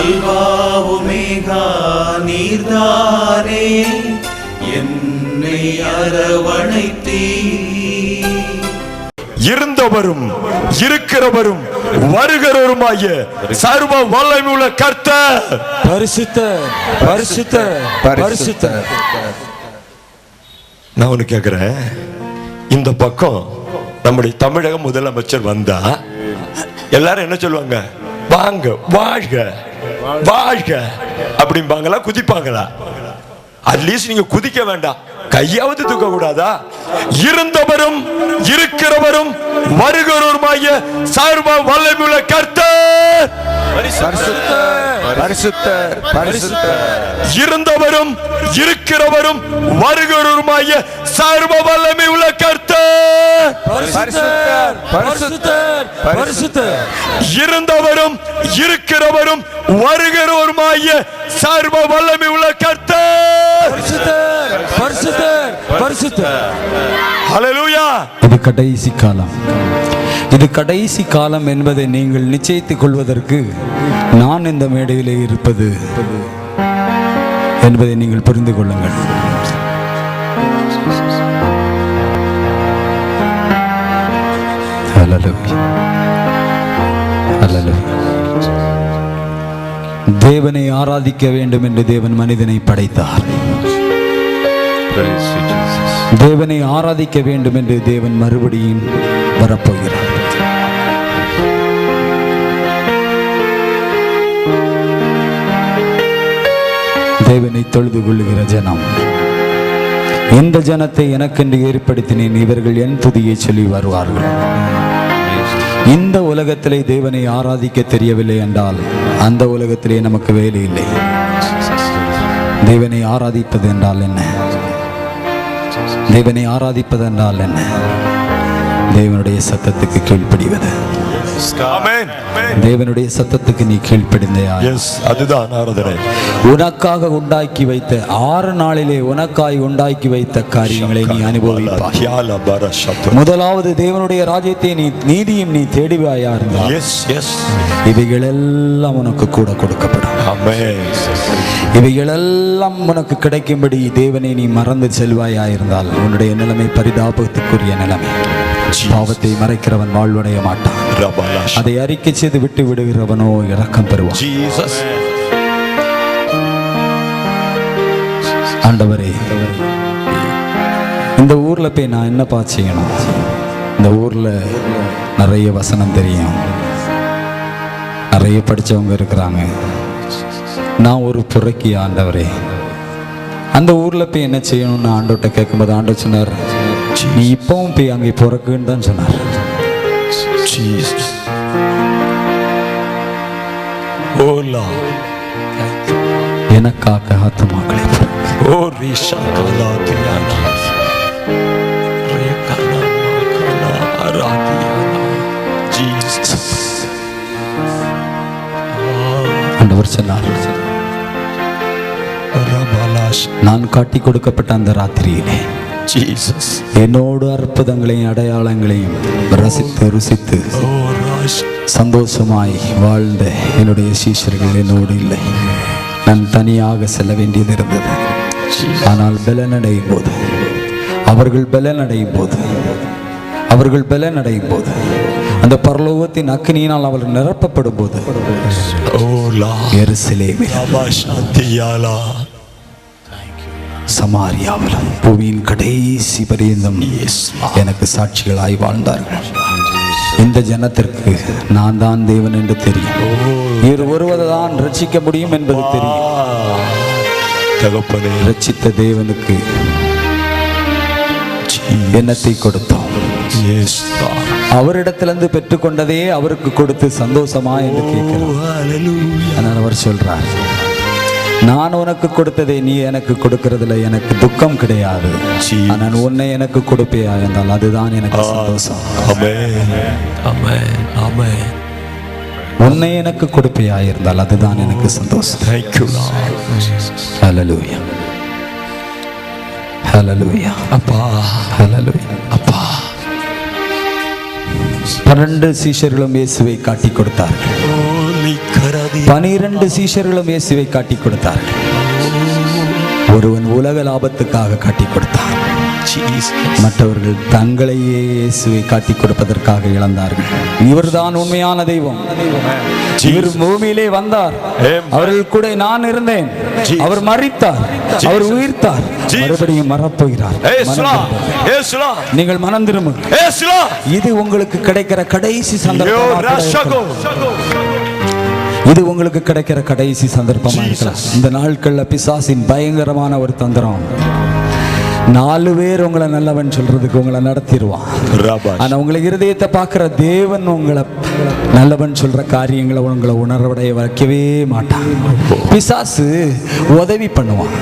Halwa omega நீர்தானே என்னை அரவணைத்தீ. இருந்தவரும் இருக்கிறவரும் வருகிறவருமாய சர்வ வல்லமையுள்ள கர்த்தர் பரிசுத்தர் பரிசுத்தர் பரிசுத்தர். நான் ஒண்ணு கேக்குறேன், இந்த பக்கம் நம்முடைய தமிழக முதலமைச்சர் வந்தா எல்லாரும் என்ன சொல்லுவாங்க? வாங்க வாழ்க வாழ்க அப்படிம்பாங்களா, குதிப்பாங்களா? அட்லீஸ்ட் நீங்க குதிக்க வேண்டாம், கையாவது தூக்க கூடாதா? இருந்தவரும் இருக்கிறவரும் வருகிறவருமாய சர்வ வல்லமையுள்ள கர்த்தர் பரிசுத்தர் பரிசுத்தர். இருந்தவரும் இருக்கிறவரும் வருகிறவருமாய சர்வ வல்லமையுள்ள கர்த்தர் பரிசுத்தர் பரிசுத்தர் பரிசுத்தர். இருந்தவரும் இருக்கிறவரும் வருகிறவருமாய சர்வ வல்லமையுள்ள கர்த்தர் பரிசுத்தர் பரிசுத்தர் பரிசுத்தர். ஹல்லேலூயா. இது கடைசி காலம். இது கடைசி காலம் என்பதை நீங்கள் நிச்சயித்துக் கொள்வதற்கு நான் இந்த மேடையிலே இருப்பது என்பதை நீங்கள் புரிந்து கொள்ளுங்கள். தேவனை ஆராதிக்க வேண்டும் என்று தேவன் மனிதனை படைத்தார். தேவனை ஆராதிக்க வேண்டும் என்று தேவன் மறுபடியும் வரப்போகிறார். தேவனை தொழுது கொள்ளுகிற ஜனம், இந்த ஜனத்தை எனக்கென்று ஏற்படுத்தினேன், இவர்கள் என் துதியை சொல்லி வருவார்கள். இந்த உலகத்திலே தேவனை ஆராதிக்க தெரியவில்லை என்றால் அந்த உலகத்திலே நமக்கு வேலை இல்லை. தேவனை ஆராதிப்பது என்றால் என்ன? தேவனை ஆராதிப்பது என்றால் என்ன? தேவனுடைய சத்தத்துக்கு கீழ்ப்படிவது. தேவனுடைய சத்தத்துக்கு நீ கீழ்ப்படிந்தையா? அதுதான் ஆராதனை. உனக்காக உண்டாக்கி வைத்த 6 நாளிலே உனக்காய் உண்டாக்கி வைத்த காரியங்களை நீ அனுபவிப்பாய். முதலாவது தேவனுடைய ராஜ்யத்தை நீதியும் நீ தேடுவாயா இருந்தால் இவைகள் எல்லாம் உனக்கு கூட கொடுக்கப்படும். இவைகள் எல்லாம் உனக்கு கிடைக்கும்படி தேவனை நீ மறந்து செல்வாயா இருந்தால் உன்னுடைய நிலைமை பரிதாபத்துக்குரிய நிலைமை. பாவத்தை மறைக்கிறவன் வாழ்வடைய மாட்டான், அதை அறிக்கை செய்து விட்டு விடுகிறவனோ இரக்கம் பெறுவான். ஆண்டவரே, இந்த ஊர்ல போய் நான் என்னப்பா செய்யணும்? இந்த ஊர்ல நிறைய வசனம் தெரியும், நிறைய படிச்சவங்க இருக்கிறாங்க. நான் ஒரு புறக்கி ஆண்டவரே. அந்த ஊர்ல போய் என்ன செய்யணும்னு ஆண்டவர்கிட்ட கேட்கும்போது ஆண்டவர் சொன்னார், நீ இப்பவும் போய் அங்கே பிறக்குன்னு தான் சொன்னார். எனக்காக ஆத்துமாக்களை ஆண்டவர் சொன்னார், நான் காட்டி கொடுக்கப்பட்ட அந்த ராத்திரியிலே என்னோடு அற்புதங்களையும் அடையாளங்களையும் ரசித்து ருசித்து சந்தோஷமாய் வாழ்ந்த என்னுடைய சீஷர்கள் என்னோடு இல்லை. நான் தனியாக செல்ல வேண்டியது இருந்தது. ஆனால் பலனடையும் போது அவர்கள் பலனடையும் போது அந்த பரலோகத்தின் அக்கினியினால் அவர்கள் நிரப்பப்படும் போது சமாரியாவிலும் பூமியின் கடைசி பரியந்தம் எனக்கு சாட்சிகளாய் வாழ்ந்தார்கள். இந்த ஜனத்திற்கு நான் தான் தேவன் என்று தெரியும். ஒருவர்தான் ரட்சிக்க முடியும் என்பது தெரியும். ரட்சித்த தேவனுக்கு என்னத்தை கொடுத்தோம்? அவரிடத்திலிருந்து பெற்றுக்கொண்டதே அவருக்கு கொடுத்து சந்தோஷமா என்று கேட்கிறார். அவர் சொல்றார், நான் உனக்கு கொடுத்ததை நீ எனக்கு கொடுக்கிறதுல எனக்கு துக்கம் கிடையாது. நான் உன்னை எனக்கு கொடுப்பேயா என்றால் அதுதான் எனக்கு சந்தோஷம். உன்னை எனக்கு கொடுப்பையா இருந்தால் அதுதான் எனக்கு சந்தோஷம். ஹல்லேலூயா, ஹல்லேலூயா. அப்பா, ஹல்லேலூயா. அப்பா, 12 சீஷர்களும் இயேசுவை காட்டி கொடுத்தார்கள். 12 சீஷர்களும் இயேசுவை காட்டிக் கொடுத்தார்கள். ஒருவன் உலக லாபத்துக்காக காட்டிக் கொடுத்தான். மற்றவர்கள் தங்களையே இயேசுவை காட்டிக் கொடுப்பதற்காக இழந்தார்கள். இவர்தான் உண்மையான தெய்வம். இவர் பூமியிலே வந்தார், அவர்கள் கூட நான் இருந்தேன். அவர் மரித்தார், அவர் உயிர்த்தார், மறுபடியும் மறப்போகிறார். நீங்கள் மனம் திரும்புங்கள். இது உங்களுக்கு கிடைக்கிற கடைசி சந்தர்ப்பம். இது உங்களுக்கு கிடைக்கிற கடைசி சந்தர்ப்பமா இருக்கலாம். இந்த நாட்கள்ல பிசாசின் பயங்கரமான ஒரு தந்திரம். 4 பேர் உங்களை நல்லவன் சொல்றதுக்கு உங்களை நடத்திடுவான். ஆனா உங்களை இருதயத்தை பார்க்கிற தேவன் உங்களை நல்லவன் சொல்ற காரியங்களை உங்களை உணர்வடைய வைக்கவே மாட்டான். பிசாசு உதவி பண்ணுவான்.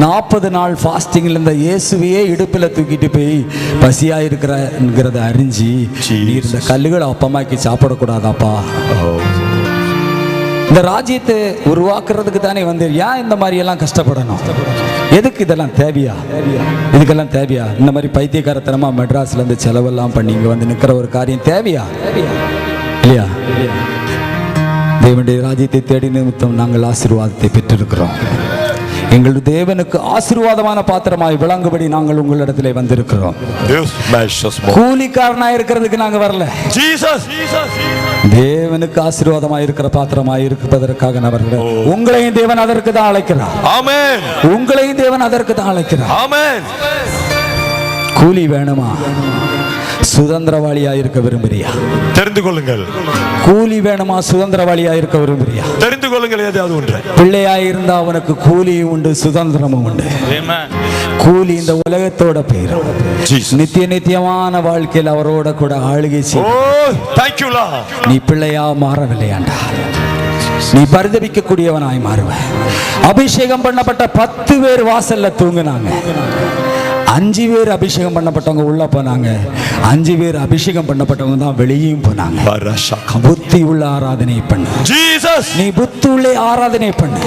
40 நாள் ஃபாஸ்டிங்ல இருந்த இயேசுவையே இடுப்புல தூக்கிட்டு போய் பசியா இருக்கிறத அறிஞ்சு, நீ இந்த கல்லுகளை அப்பமாக்கி சாப்பிடக்கூடாதாப்பா, இந்த ராஜ்யத்தை உருவாக்குறதுக்கு தானே வந்து ஏன் இந்த மாதிரி எல்லாம் கஷ்டப்படணும்? எதுக்கு இதெல்லாம் தேவையா? இதுக்கெல்லாம் தேவையா? இந்த மாதிரி பைத்தியக்காரத்தனமா மெட்ராஸ்ல இருந்து செலவெல்லாம் பண்ணி இங்க வந்து நிக்கிற ஒரு காரியம் தேவையா? இல்லையா? தேவனுடைய ராஜ்யத்தை தேடி நிமித்தம் நாங்கள் ஆசீர்வாதத்தை பெற்றிருக்கிறோம். எங்கள் தேவனுக்கு ஆசீர்வாதமான பாத்திரமாய் விளங்கும்படி நாங்கள் உங்களிடத்திலே வந்திருக்கிறோம். கூலிக்காரனாய் இருக்கிறதுக்கு நாங்க வரல. தேவனுக்கு ஆசீர்வாதமாய் இருக்கிற பாத்திரமாய் இருப்பதற்காக நான் வரல. உங்களையும் தேவன் அதற்கு தான் அழைக்கிறார். ஆமென். உங்களையும் தேவன் அதற்கு தான் அழைக்கிறார். ஆமென். கூலி வேணுமா? சுதந்திரவாளியா இருக்க விரும்புறியா? தெரிந்து கொள்ளுங்கள். கூலி வேணுமா? சுதந்திரவாளியா இருக்க விரும்புறியா? தெரிந்து கொள்ளுங்கள். ஏதாவது ஒன்று. பிள்ளையா இருந்தா அவனுக்கு கூலியும் உண்டு, சுதந்திரமும் உண்டு. கூலி இந்த உலகத்தோட போயிடும். நித்திய நித்தியமான வாழ்க்கையில் அவரோட கூட ஆளுகை செய்யும். நீ பிள்ளையா மாறவில்லையாண்டா, நீ பரிதபிக்கக்கூடியவனாய் மாறுவ. அபிஷேகம் பண்ணப்பட்ட 10 பேர் வாசல்ல தூங்குனாங்க. 5 பேர் அபிஷேகம் பண்ணப்பட்டவங்க உள்ள போனாங்க. 5 பேர் அபிஷேகம் பண்ணப்பட்டவங்க தான் வெளியும் போனாங்க. புத்தி உள்ள ஆராதனை பண்ணு. நீ புத்தி உள்ள ஆராதனை பண்ணு.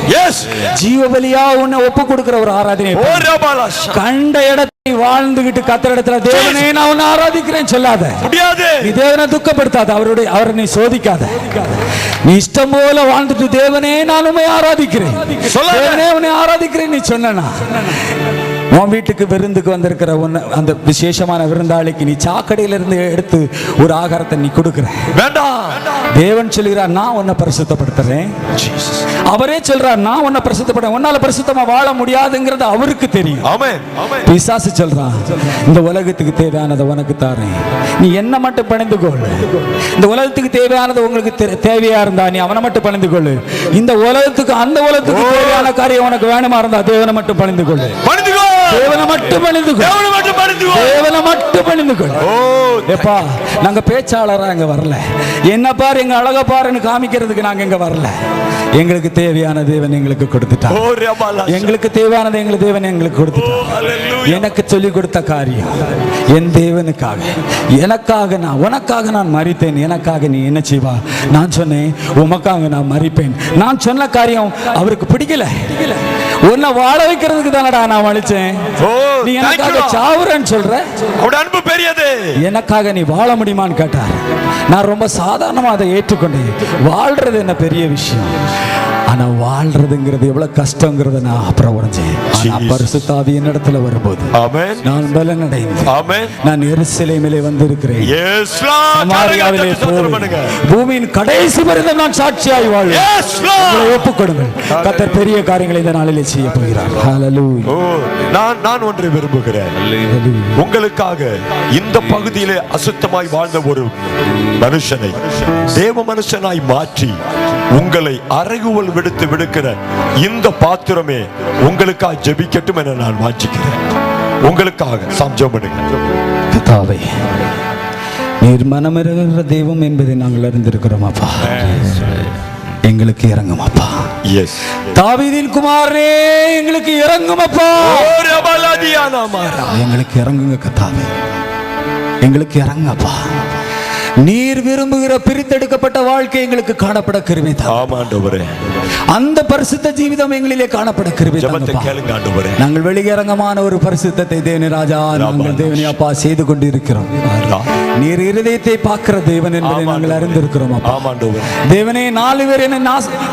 ஜீவ பலியா உன்னை ஒப்பு கொடுக்கிற ஒரு ஆராதனை. கண்ட இடத்தை வாழ்ந்துகிட்டு கத்திர இடத்துல தேவனே நான் உன்னை ஆராதிக்கிறேன் சொல்லாத. நீ தேவனை துக்கப்படுத்தாத. அவரை நீ சோதிக்காத. நீ இஷ்டம் போல வாழ்ந்துட்டு தேவனே நான் உன்னை ஆராதிக்கிறேன், தேவனே உன்னை ஆராதிக்கிறேன் நீ சொன்னா, உன் வீட்டுக்கு விருந்துக்கு வந்திருக்கிற அந்த விசேஷமான விருந்தாளிக்கு நீ சாக்கடையில இருந்து எடுத்து ஒரு ஆகாரத்தை நீ கொடுக்கிற வேண்டாம். தேவன் சொல்கிறார் நான் உன்னை பரிசுத்தப்படுத்துறேன். அவரே சொல்றார் நான் உன்னை பரிசுத்தப்படுறேன். உன்னால பரிசுத்தமா வாழ முடியாதுங்கிறது அவருக்கு தெரியும். பிசாசு சொல்றான் இந்த உலகத்துக்கு தேவையானதை உனக்கு தாரேன், நீ என்ன மட்டும் பணிந்து கொள். இந்த உலகத்துக்கு தேவையானது உங்களுக்கு தேவையா இருந்தா நீ அவனை மட்டும் பணிந்து கொள்ளு. இந்த உலகத்துக்கு அந்த உலகத்துக்கு தேவையான காரியம் உனக்கு வேணுமா இருந்தா தேவனை மட்டும் பணிந்து கொள்ளு. தேவனை மட்டும் பணிந்து கொள். தேவனை மட்டும் பணிந்து கொள். எப்பா நாங்க பேச்சாளரா இங்க வரல, என்ன பாரு எங்க அழகா பாருன்னு காமிக்கிறதுக்கு நாங்க இங்க வரல. எங்களுக்கு தேவையான தேவன் எங்களுக்கு கொடுத்துட்டார். எங்களுக்கு தேவையானது எங்க தேவன் எங்களுக்கு கொடுத்துட்டார். எனக்கு சொல்லிக் கொடுத்த காரியம் என் தேவனுக்காக, எனக்காக நான் உனக்காக நான் மரித்தேன். எனக்காக நீ என்ன செய்வா? நான் சொன்னேன் உமக்காக நான் மரிப்பேன். நான் சொன்ன காரியம் அவருக்கு பிடிக்கல. உன்னை வாழ வைக்கிறதுக்கு தானடா நான் அழிச்சேன். நீ எனக்காக சாவுறேன்னு சொல்ற. அன்பு பெரியது. எனக்காக நீ வாழ முடியுமான்னு கேட்டார். நான் ரொம்ப சாதாரணமா அதை ஏற்றுக்கொண்டேன். வாழ்றது என்ன பெரிய விஷயம், ஆனா வாழ்றதுங்கிறது எவ்வளவு கஷ்டங்கிறத நான் அப்புறம் உணர்ந்தேன். பரிசுத்த ஆவி என்னிடத்துல வரும்போது நான் பலன் அடைந்தேன். நான் எருசலேமிலே வந்திருக்கிறேன். சமாரியாவிலே போவேன். பூமியின் கடைசி வரை நான் சாட்சியாய் வாழ்வேன். ஒப்புக்கொடுங்கள். கர்த்தர் பெரிய காரியங்களை இந்த நாளிலே செய்ய போகிறார். ஹல்லேலூயா. நான் ஒன்றை விரும்புகிறேன். உங்களுக்காக இந்த பகுதியிலே அசுத்தமாய் வாழ்ந்த ஒரு மனுஷனை தேவ மனுஷனாய் மாற்றி உங்களை அறைகுவல் விடுத்து விடுக்கிற இந்த பாத்திரமே உங்களுக்காக ஜெபிக்கட்டும் என நான் வாஞ்சிக்கிறேன். உங்களுக்காக சம்ஜம் பண்ணுங்க. கர்த்தாவே நீர் மனமிருகிற தெய்வம் என்பதை நாங்கள் அறிந்திருக்கிறோம் அப்பா. எங்களுக்கு இறங்கும் அப்பா. எஸ் தாவீதின் குமாரனே எங்களுக்கு இறங்கும் அப்பா. எங்களுக்கு இறங்குங்க கர்த்தாவே, எங்களுக்கு இறங்கப்பா. நீர் விரும்புகிற பிரித்தெடுக்கப்பட்ட வாழ்க்கை எங்களுக்கு காணப்பட கிருபை தாரும். ஆமா ஆண்டவரே. அந்த பரிசுத்த ஜீவிதம் எங்களிலே காணப்பட கிருபை ஜெபத்தை தாரும். கேளுங்க ஆண்டவரே. நாங்கள் வெளியரங்கமான ஒரு பரிசுத்தத்தை தேவனே ராஜா நாங்கள் தேவனே அப்பா செய்து கொண்டிருக்கிறோம். நீர் இருதயத்தை பார்க்கிற தேவன் என்பதை நாங்கள் அறிந்திருக்கிறோம் அப்பா. ஆமா ஆண்டவரே. தேவனே 4 பேர் என்ன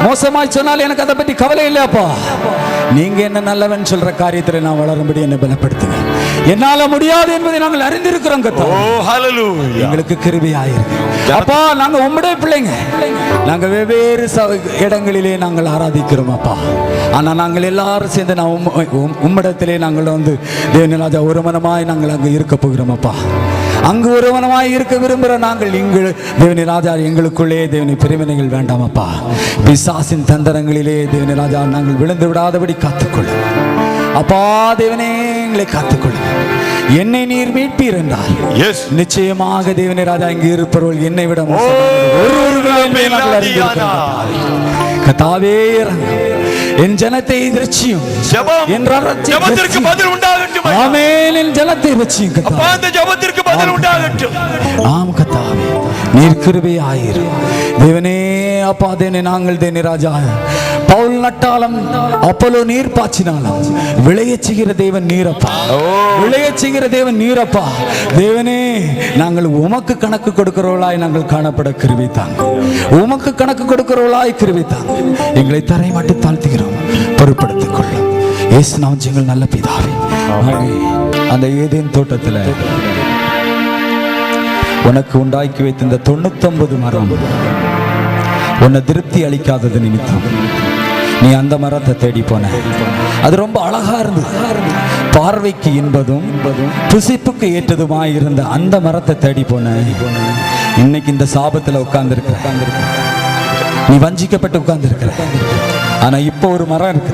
மோசமாய் சொன்னால் எனக்கு அதை பற்றி கவலை இல்லை அப்பா. நீங்க என்ன நல்லவன் சொல்ற காரியத்தில் நான் வளரும்படி என்னை பலப்படுத்துங்க. என்னால முடியாது என்பதை நாங்கள் அறிந்திருக்கிறோம் கர்த்தாவே. ஓ ஹalleluya. எங்களுக்கு கிருபையாயிருக்கு அப்பா. நாங்க உம்முடைய பிள்ளைங்க. நாங்க வெவ்வேறு இடங்களிலே நாங்கள் ஆராதிக்கிறோம் அப்பா. ஆனா நாங்கள் எல்லாரும் சேர்ந்து நான் உம்மிடத்திலே நாங்கள் வந்து தேவனராஜா ஒரு மனமாய் நாங்கள் அங்கு இருக்க போகிறோம் அப்பா. அங்கு ஒருவனமாய் இருக்க விரும்புகிற நாங்கள் இங்கு தேவனி ராஜா எங்களுக்குள்ளே தேவனி பிரிவினைகள் வேண்டாம் அப்பா. பிசாசின் தந்திரங்களிலே தேவனி ராஜா நாங்கள் விழுந்து விடாதபடி காத்துக்கொள்ளும் அப்பா. தேவனே எங்களை காத்துக்கொள்ளும். என்னை நீர் மீட்பீர் என்றால் நிச்சயமாக தேவனே ராஜா இங்கு இருப்பவர்கள் என்னை விட கர்த்தாவே என் ஜனத்தை இரட்சியும். என் ஜெபத்திற்கு பதில் உண்டாகட்டும். ஆமென். என் ஜனத்தை இரட்சியும் கர்த்தாவே. அந்த ஜெபத்திற்கு பதில் உண்டாகட்டும். ஆம் கர்த்தாவே நீர் கிருபையாயிரு தேவனே அப்பா. தேவனே நாங்கள் தேவனே ராஜா பவுல் நட்டாலும் அப்போலோ நீர் பாய்ச்சினாலும் விளையச் செய்கிற தேவன் நீரப்பா. விளையச் செய்கிற தேவன் நீரப்பா. தேவனே நாங்கள் உமக்கு கணக்கு கொடுக்கிறவர்களாய் நாங்கள் காணப்பட கிருபை தாங்க. உமக்கு கணக்கு கொடுக்கிறவர்களாய் கிருபை தாங்க. எங்களை தரை மட்டும் தாழ்த்துகிறோம். பொறுப்படுத்திக் கொள்ளும் இயேசு நாமத்தில் நல்ல பிதாவே. அந்த ஏதேன் தோட்டத்தில் உனக்கு உண்டாக்கி வைத்த இந்த 99 மரம் உன்னை திருப்தி அளிக்காதது நிமித்தம் நீ அந்த மரத்தை தேடி போன. அது ரொம்ப அழகா இருந்தது. பார்வைக்கு இன்பதும் புசிப்புக்கு ஏற்றதுமாய் இருந்த அந்த மரத்தை தேடி போன. இன்னைக்கு இந்த சாபத்துல உட்கார்ந்து நீ வஞ்சிக்கப்பட்டு உட்கார்ந்து இருக்கிற. ஆனா இப்போ ஒரு மரம் இருக்கு.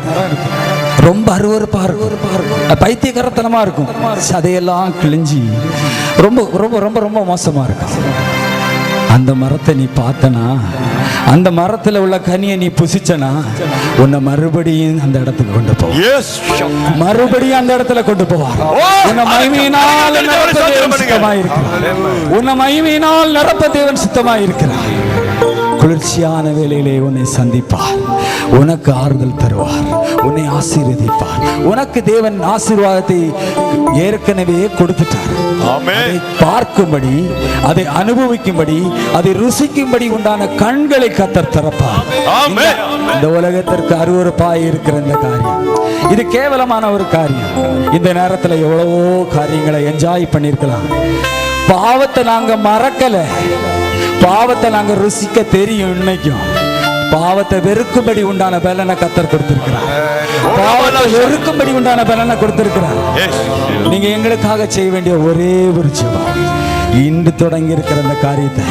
ரொம்ப அருவருப்பா இருக்கும். பைத்தியகரத்தனமா இருக்கும். சதையெல்லாம் கிழிஞ்சி ரொம்ப ரொம்ப ரொம்ப ரொம்ப மோசமா இருக்கும். அந்த மரத்தை நீ பார்த்தனா, அந்த மரத்துல உள்ள கனியை நீ புசிச்சனா, உன்னை மறுபடியும் அந்த இடத்துக்கு கொண்டு போ. மறுபடியும் அந்த இடத்துல கொண்டு போவார். உன்னை மகிமையினால் நிரப்ப தேவன் சித்தமாயிருக்கிறார். உன்னை மகிமையினால் நிரப்ப தேவன் சித்தமாயிருக்கிறார். குளிர்ச்சியான வேளையிலே உன்னை சந்திப்பார். உனக்கு ஆறுதல் தருவார். உன்னை ஆசீர்வதிப்பார். உனக்கு தேவன் ஆசீர்வாதத்தை ஏற்கனவே கொடுத்துட்டார். அதை பார்க்கும்படி, அதை அனுபவிக்கும்படி, அதை ருசிக்கும்படி உண்டான கண்களை கர்த்தர் திறப்பார். இந்த உலகத்திற்கு அருவருப்பாய் இருக்கிற இந்த காரியம் இது கேவலமான ஒரு காரியம். இந்த நேரத்தில் எவ்வளவோ காரியங்களை என்ஜாய் பண்ணிருக்கலாம். பாவத்தை நாங்க மறக்கல. பாவத்தை நாங்க ருசிக்க தெரியும். இன்னைக்கும் பாவத்தை வெறுக்கும்படி உண்டான பலனை கர்த்தர் கொடுத்திருக்கிறார். பாவத்தை வெறுக்கும்படி உண்டான பலனை கொடுத்திருக்கிறார். நீங்க எங்களுக்காக செய்ய வேண்டிய ஒரே ஒரு ஜெபம், இன்று தொடங்கி இருக்கிற அந்த காரியத்தை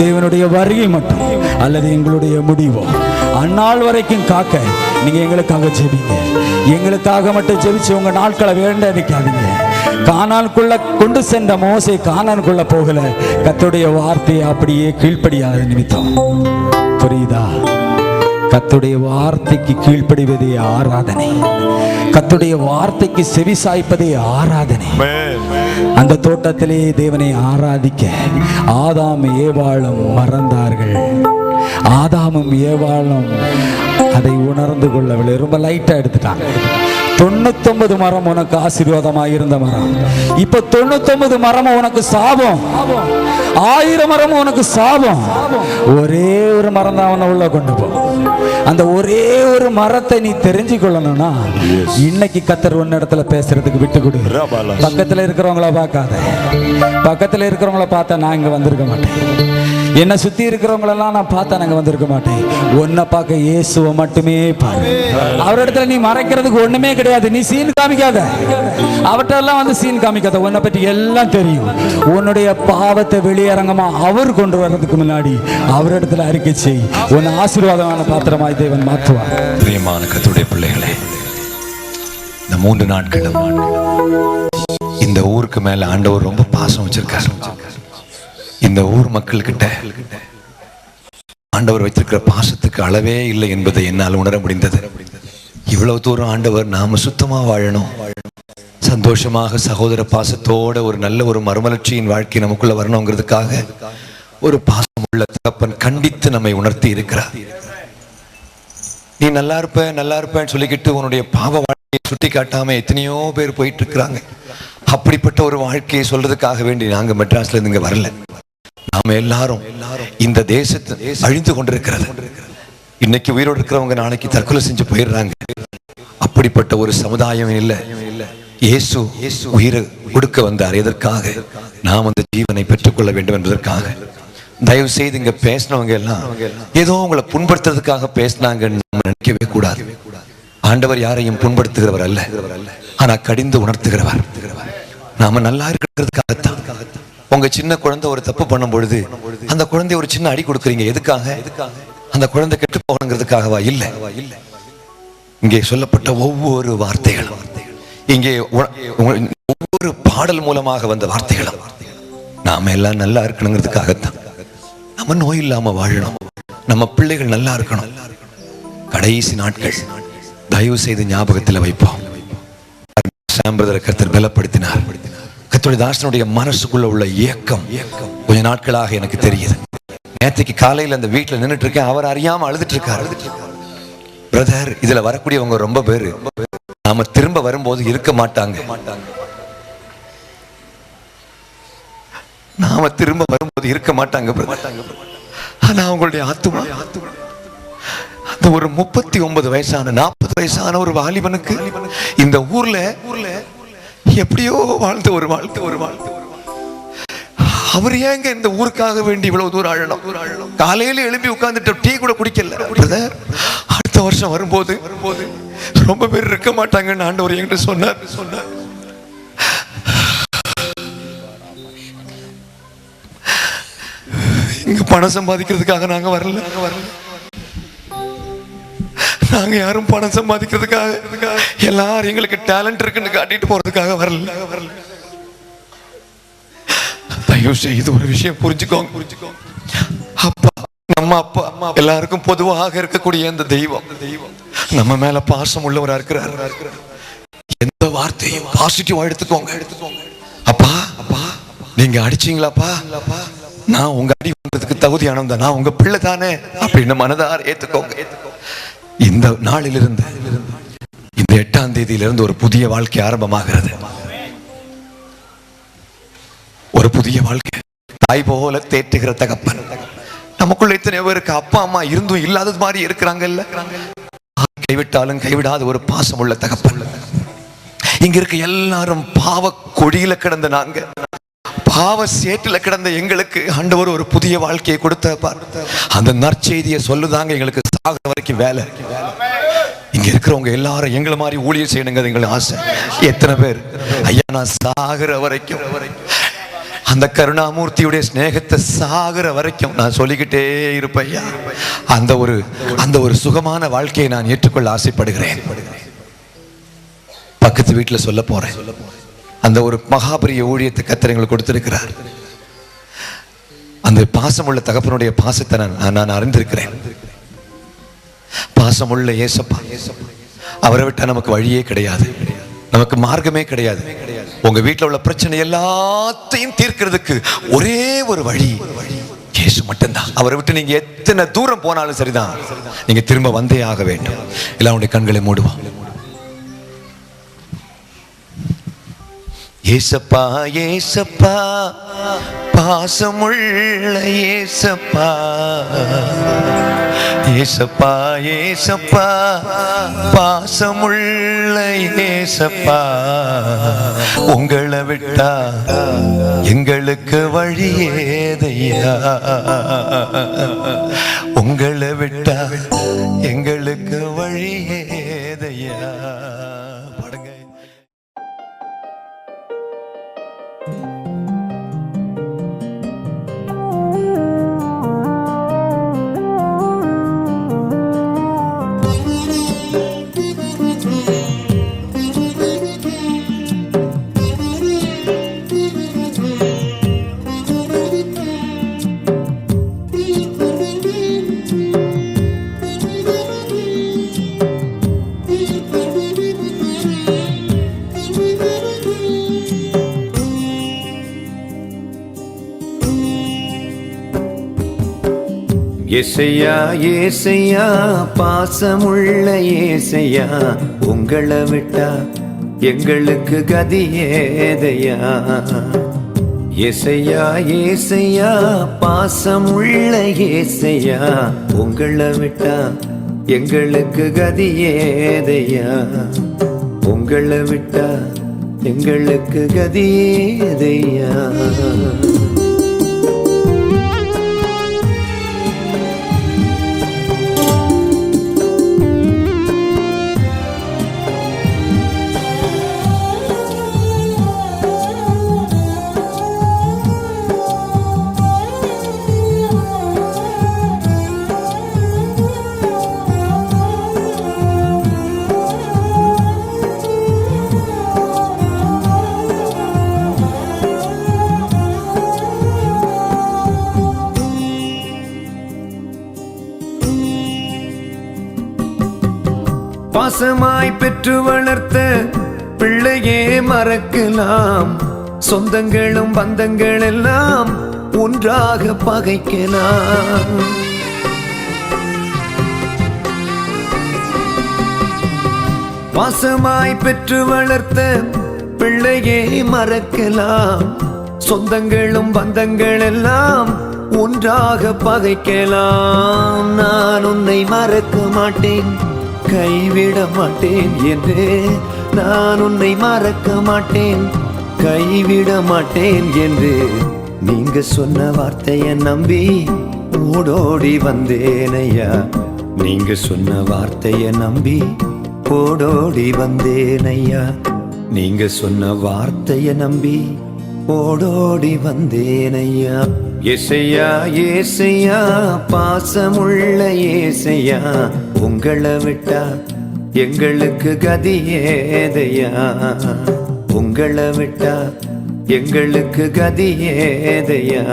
தேவனுடைய வருகை மட்டும் அல்லது எங்களுடைய முடிவோ அந்நாள் வரைக்கும் காக்க நீங்க எங்களுக்காக ஜெபிங்க. எங்களுக்காக மட்டும் ஜெபிச்சு உங்க நாட்களை வேண்டாதிக்காதீங்க. கானானுக்குள்ள கொண்டு சென்ற மோசே கானானுக்குள்ள போகல. கர்த்தருடைய வார்த்தையை அப்படியே கீழ்ப்படியாத நிமித்தம். புரியுதா? கர்த்தருடைய வார்த்தைக்கு கீழ்ப்படிவதே ஆராதனை. கர்த்தருடைய வார்த்தைக்கு செவி சாய்ப்பதே ஆராதனை. அந்த தோட்டத்திலே தேவனை ஆராதிக்க ஆதாம் ஏவாளும் மறந்தார்கள். ஆதாமும் ஏவாளும் அதை உணர்ந்து கொள்ளவில்லை. ரொம்ப லைட்டா எடுத்துட்டாங்க. 99 மரம் உனக்கு ஆசீர்வாதமாக இருந்த மரம் இப்ப 99 மரம் உனக்கு சாபம். 1000 மரம் உனக்கு சாபம். ஒரே ஒரு மரம் தான் உன்னை உள்ள கொண்டு போ. அந்த ஒரே ஒரு மரத்தை நீ தெரிஞ்சு கொள்ளணும்னா இன்னைக்கு கர்த்தர் உன்ன இடத்துல பேசுறதுக்கு விட்டு கொடு. பக்கத்துல இருக்கிறவங்கள பார்க்காத. பக்கத்துல இருக்கிறவங்கள பார்த்தா நான் இங்க வந்திருக்க மாட்டேன். என்னை சுத்தி இருக்கிறவங்களெல்லாம் நான் பார்த்தா நாங்க வந்திருக்க மாட்டேன். உன்னை பார்க்க இயேசுவை மட்டுமே பாரு. அவரிடத்துல நீ மறைக்கிறதுக்கு ஒண்ணுமே கிடையாது. நீ சீன் காமிக்காத. அவற்றெல்லாம் வந்து சீன் காமிக்காத. உன்னை பற்றி எல்லாம் தெரியும். உன்னுடைய பாவத்தை வெளியரங்கமா அவர் கொண்டு வர்றதுக்கு முன்னாடி அவரிடத்துல அறிக்கை செய். உன்னை ஆசீர்வாதமான பாத்திரமாய் தேவன் மாற்றுவார். பிரியமான கர்த்தருடைய பிள்ளைகளே, இந்த 3 நாட்களும் இந்த ஊருக்கு மேல ஆண்டவர் ரொம்ப பாசம் வச்சிருக்காரு. இந்த ஊர் மக்கள்கிட்ட ஆண்டவர் வைத்திருக்கிற பாசத்துக்கு அளவே இல்லை என்பதை என்னால் உணர முடிந்தது. இவ்வளவு தூரம் ஆண்டவர் நாம சுத்தமா வாழணும், சந்தோஷமாக சகோதர பாசத்தோட ஒரு நல்ல ஒரு மறுமலர்ச்சியின் வாழ்க்கை நமக்குள்ள வரணுங்கிறதுக்காக ஒரு பாசமுள்ள தகப்பன் கண்டித்து நம்மை உணர்த்தி இருக்கிறார். நீ நல்லா இருப்பேன்னு சொல்லிக்கிட்டு உன்னுடைய பாவ வாழ்க்கையை சுட்டி காட்டாம எத்தனையோ பேர் போயிட்டு இருக்கிறாங்க. அப்படிப்பட்ட ஒரு வாழ்க்கையை சொல்றதுக்காக வேண்டி நாங்க மெட்ராஸ்ல இருந்து இங்க வரல. நாம எல்லாரும் இந்த தேசத்தை அழிந்து கொண்டிருக்கிறது. இன்னைக்கு உயிரோடு இருக்கிறவங்க நாளைக்கு தற்கொலை செஞ்சு போயிடுறாங்க. அப்படிப்பட்ட ஒரு சமுதாயம் இல்லை. இயேசு உயிரை கொடுக்க வந்தார். எதற்காக? நாம் அந்த ஜீவனை பெற்றுக்கொள்ள வேண்டும் என்பதற்காக. தயவு செய்து இங்க பேசினவங்க எல்லாம் ஏதோ உங்களை புண்படுத்துறதுக்காக பேசினாங்கன்னு நம்ம நினைக்கவே கூடாது. ஆண்டவர் யாரையும் புண்படுத்துகிறவர் அல்ல, ஆனா கடிந்து உணர்த்துகிறவர். நாம நல்லா இருக்கிறதுக்காகத்தான். உங்க சின்ன குழந்தை ஒரு தப்பு பண்ணும் பொழுது அந்த குழந்தை ஒரு சின்ன அடி கொடுக்குறீங்க. எதுக்காக? அந்த குழந்தை கெட்டு போகணுங்கிறதுக்காகவா? இல்ல. இங்கே சொல்லப்பட்ட ஒவ்வொரு வார்த்தைகளும், இங்கே ஒவ்வொரு பாடல் மூலமாக வந்த வார்த்தைகளும் நாம எல்லாம் நல்லா இருக்கணுங்கிறதுக்காகத்தான். நம்ம நோய் இல்லாம வாழணும், நம்ம பிள்ளைகள் நல்லா இருக்கணும். கடைசி நாட்கள் தயவு செய்து ஞாபகத்தில் வைப்போம். கர்த்தர் பலப்படுத்தினார். கர்த்தருடைய தாசனுடைய மனசுக்குள்ள உள்ள ஏக்கம் கொஞ்ச நாட்களாக எனக்கு தெரியுது. நேற்றுக்கு காலையில் அந்த வீட்டில் நின்றுட்டு இருக்கேன். அவர் அறியாம அழுதுட்டு இருக்காரு. பிரதர், இதுல வரக்கூடியவங்க ரொம்ப பேரு நாம திரும்ப வரும்போது இருக்க மாட்டாங்க. நாம திரும்ப வரும்போது இருக்க மாட்டாங்க. ஆனா அவங்களுடைய ஆத்துமா, அந்த ஒரு 39 வயசான 40 வயசான ஒரு வாலிபனுக்கு இந்த ஊர்ல எப்படியோ வாழ்ந்த ஒரு வாழ்க்கை. அவர் ஏங்க இந்த ஊருக்காக வேண்டி இவ்வளவு தூரம் அழணும்? காலையில எழுப்பி உட்கார்ந்துட்டு டீ கூட குடிக்கல. அடுத்த வருஷம் வரும்போது ரொம்ப பேர் இருக்க மாட்டாங்கன்னு ஆண்டவர் என்கிட்ட சொன்னார். இங்க பணம் சம்பாதிக்கிறதுக்காக நாங்க வரல. நாங்க யாரும் பணம் சம்பாதிக்கிறதுக்காக, எல்லாரும் எங்களுக்கு டேலண்ட் இருக்குன்னு காட்டிட்டு போறதுக்காக வரல. தயவு செய்து ஒரு விஷயம் புரிஞ்சுக்கோங்க. அப்பா, நம்ம அப்பா எல்லாருக்கும் பொதுவாக இருக்கக்கூடிய அந்த தெய்வம் நம்ம மேல பாசம் உள்ளவரா இருக்கிறார். எந்த வார்த்தையும் பாசிட்டிவா எடுத்துக்கோங்க. அப்பா, நீங்க அடிச்சீங்களாப்பா, நான் உங்க அடி பண்றதுக்கு தகுதியானவன் தான், நான் உங்க பிள்ளை தானே அப்படின்னு மனதார ஏத்துக்கோங்க. இந்த நாளிலிருந்து, இந்த 8ஆம் தேதியிலிருந்து ஒரு புதிய வாழ்க்கை ஆரம்பமாகிறது. ஒரு புதிய வாழ்க்கை. தாய் போல தேற்றுகிற தகப்பன். நமக்குள்ள இத்தனை பேருக்கு அப்பா அம்மா இருந்தும் இல்லாதது மாதிரி இருக்கிறாங்கல்ல. கைவிட்டாலும் கைவிடாத ஒரு பாசம் உள்ள தகப்பன். இங்க இருக்க எல்லாரும் பாவ கொடியில கிடந்த நாங்க, பாவ சேற்றில கிடந்த எங்களுக்கு ஆண்டவர் ஒரு புதிய வாழ்க்கையை கொடுத்த அந்த நற்செய்தியை சொல்லுதாங்க. எங்களுக்கு சாகிற வரைக்கும் வேலை. இங்க இருக்கிறவங்க எல்லாரும் எங்களை மாதிரி ஊழியர் செய்யணுங்க எங்களுக்கு ஆசை. எத்தனை பேர் ஐயா நான் சாகிற வரைக்கும் அந்த கருணாமூர்த்தியுடைய ஸ்நேகத்தை சாகிற வரைக்கும் நான் சொல்லிக்கிட்டே இருப்பேன் ஐயா. அந்த ஒரு சுகமான வாழ்க்கையை நான் ஏற்றுக்கொள்ள ஆசைப்படுகிறேன். பக்கத்து வீட்டில் சொல்ல போறேன். அந்த ஒரு மகாபரிய ஊழியத்தை கர்த்தர் எங்களுக்கு கொடுத்திருக்கிறார். அந்த பாசமுள்ள தகப்பனுடைய பாசத்தை நான் அறிந்திருக்கிறேன். பாசமுள்ள ஏசப்பா, அவரை விட்டா நமக்கு வழியே கிடையாது, நமக்கு மார்க்கமே கிடையாது. உங்க வீட்டில் உள்ள பிரச்சனை எல்லாத்தையும் தீர்க்கிறதுக்கு ஒரே ஒரு வழி இயேசு மட்டும்தான். அவரை விட்டு நீங்க எத்தனை தூரம் போனாலும் சரிதான், நீங்க திரும்ப வந்தே ஆக வேண்டும். எல்லாருடைய கண்களை மூடுவோம். ஏசப்பா ஏசப்பா பாசமுள்ள ஏசப்பா, ஏசப்பா ஏசப்பா பாசமுள்ள ஏசப்பா, உங்களை விட்டா எங்களுக்கு வழியேதையா, உங்களை விட்டா எங்களுக்கு வழியேதையா. பாடுங்க. ஏசையா ஏசையா பாசமுள்ள ஏசையா, உங்களை விட்டா எங்களுக்கு கதி ஏதையா. ஏசையா ஏசையா பாசமுள்ள ஏசையா, உங்களை விட்டா எங்களுக்கு கதி ஏதையா. உங்களை விட்டா எங்களுக்கு கதி ஏதையா. பாசமாய் பெற்று வளர்த்த பிள்ளையே மறக்கலாம், சொந்தங்களும் பந்தங்கள் எல்லாம் ஒன்றாக பகைக்கலாம். பாசமாய் பெற்று வளர்த்த பிள்ளையே மறக்கலாம், சொந்தங்களும் பந்தங்கள் எல்லாம் ஒன்றாக பகைக்கலாம். நான் உன்னை மறக்க மாட்டேன், கைவிட மாட்டேன் என்று, நான் உன்னை மறக்க மாட்டேன், கைவிட மாட்டேன் என்று நீங்க சொன்ன வார்த்தையை நம்பி ஓடோடி வந்தேனையா. நீங்க சொன்ன வார்த்தையை நம்பி ஓடோடி வந்தேனையா. நீங்க சொன்ன வார்த்தையை நம்பி ஓடோடி வந்தேனையா. ஏசையா ஏசையா பாசமுள்ள ஏசையா, உங்களை விட்டா எங்களுக்கு கதி ஏதையா. உங்களை விட்டா எங்களுக்கு கதி ஏதையா.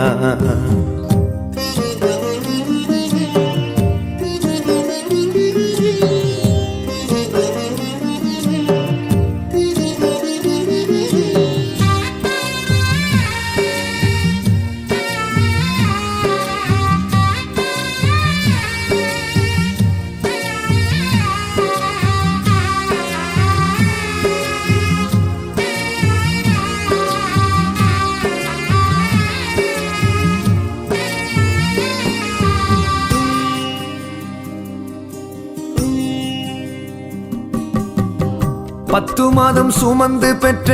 பத்து மாதம் சுமந்து பெற்ற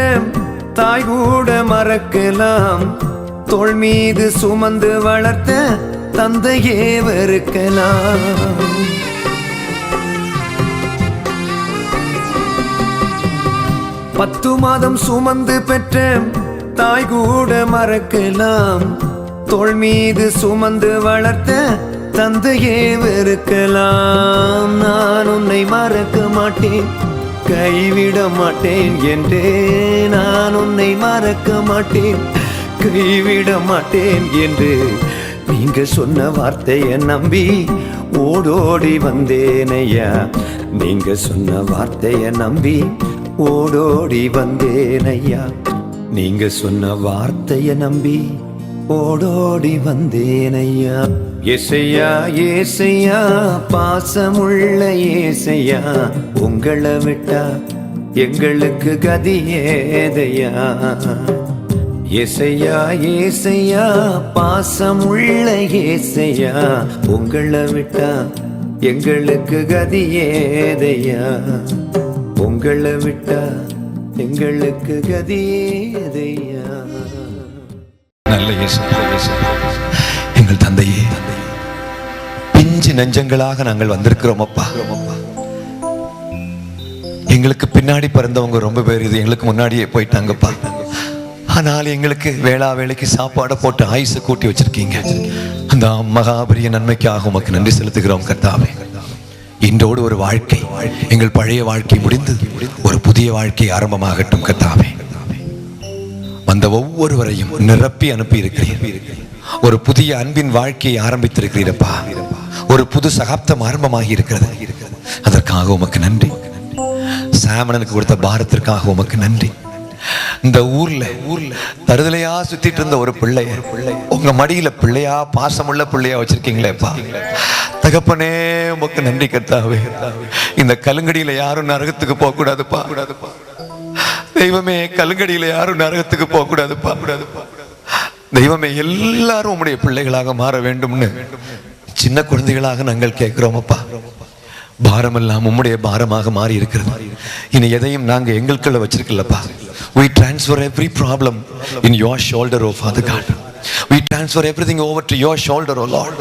தாய் கூட மறக்கலாம், தோள் மீது சுமந்து வளர்த்த தந்தையே வெறுக்கலாம். 10 மாதம் சுமந்து பெற்ற தாய் கூட மறக்கலாம், தோள் மீது சுமந்து வளர்த்த தந்தையே வெறுக்கலாம். நான் உன்னை மறக்க மாட்டேன், கைவிட மாட்டேன் என்றே, நான் உன்னை மறக்க மாட்டேன், கைவிட மாட்டேன் என்று நீங்க சொன்ன வார்த்தையை நம்பி ஓடோடி வந்தேனையா. நீங்க சொன்ன வார்த்தையை நம்பி ஓடோடி வந்தேனையா. நீங்க சொன்ன வார்த்தையை நம்பி ஓடோடி வந்தேனையா. ஏசையா ஏசையா பாசமுள்ள ஏசையா, உங்களை விட்டா எங்களுக்கு கதி ஏதையா. ஏசையா ஏசையா பாசமுள்ள ஏசையா, உங்களை விட்டா எங்களுக்கு கதி ஏதையா. உங்களை விட்டா எங்களுக்கு கதி ஏதையா. நல்ல இயேசு, எங்கள் தந்தையே, பிஞ்சு நெஞ்சங்களாக நாங்கள் வந்திருக்கிறோம் அப்பா. எங்களுக்கு பின்னாடி பிறந்தவங்க ரொம்ப பேர் இது எங்களுக்கு முன்னாடியே போயிட்டாங்கப்பா. ஆனால் எங்களுக்கு வேளா வேலைக்கு சாப்பாடை போட்டு ஆயுசு கூட்டி வச்சிருக்கீங்க. அந்த மகாபரிய நன்மைக்காக உமக்கு நன்றி செலுத்துகிறோம் கர்த்தாவே. இன்றோடு ஒரு வாழ்க்கை, எங்கள் பழைய வாழ்க்கை முடிந்து ஒரு புதிய வாழ்க்கை ஆரம்பமாகட்டும் கர்த்தாவே. வந்த ஒவ்வொருவரையும் நிரப்பி அனுப்பி இருக்கிறீர். ஒரு புதிய அன்பின் வாழ்க்கையை ஆரம்பித்திருக்கிறீரப்பா. ஒரு புது சகாப்தம் ஆரம்பமாகி இருக்கிறது. அதற்காக உமக்கு நன்றி. சாமணனுக்கு கொடுத்த பாரத்திற்காக உமக்கு நன்றி. இந்த ஊர்ல தருதலையா சுத்திட்டு இருந்த ஒரு பிள்ளைய உங்க மடியில பிள்ளையா, பாசமுள்ள பிள்ளையா வச்சிருக்கீங்களேப்பா. தகப்பனே உமக்கு நன்றி கர்த்தாவே. இந்த கலுங்கடியில யாரும் நரகத்துக்கு போக கூடாதுப்பா. தெய்வமே, கலுங்கடியில யாரும் நரகத்துக்கு போக கூடாதுப்பா. தெய்வமே, எல்லாரும் உம்முடைய பிள்ளைகளாக மாற வேண்டும்னு சின்ன குழந்தைகளாக நாங்கள் கேட்கிறோமப்பா. பாரமெல்லாம் உம்முடைய பாரமாக மாறி இருக்கிறது. இனி எதையும் நாங்க எங்களுக்குள்ள வச்சிருக்கலப்பா. We transfer every problem in your shoulder, oh Father God. We transfer everything over to your shoulder, oh Lord.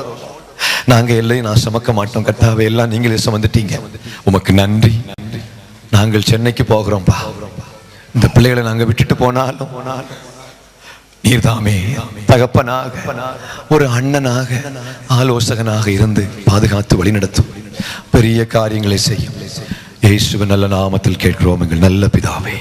நாங்க எல்லாம் நான் சுமக்க மாட்டோம் கர்த்தாவே, எல்லாம் நீங்களே சுமந்துட்டீங்க. உமக்கு நன்றி. நாங்கள் சென்னைக்கு போகிறோம்ப்பா. இந்த பிள்ளைகளை நாங்க விட்டுட்டு போனாலும் நீர்தாமே தகப்பனாக, ஒரு அண்ணனாக, ஆலோசகனாக இருந்து பாதுகாத்து வழிநடத்தும், பெரிய காரியங்களை செய்யும். இயேசுவின் நல்ல நாமத்தில் கேட்கிறோம் எங்கள் நல்ல பிதாவே.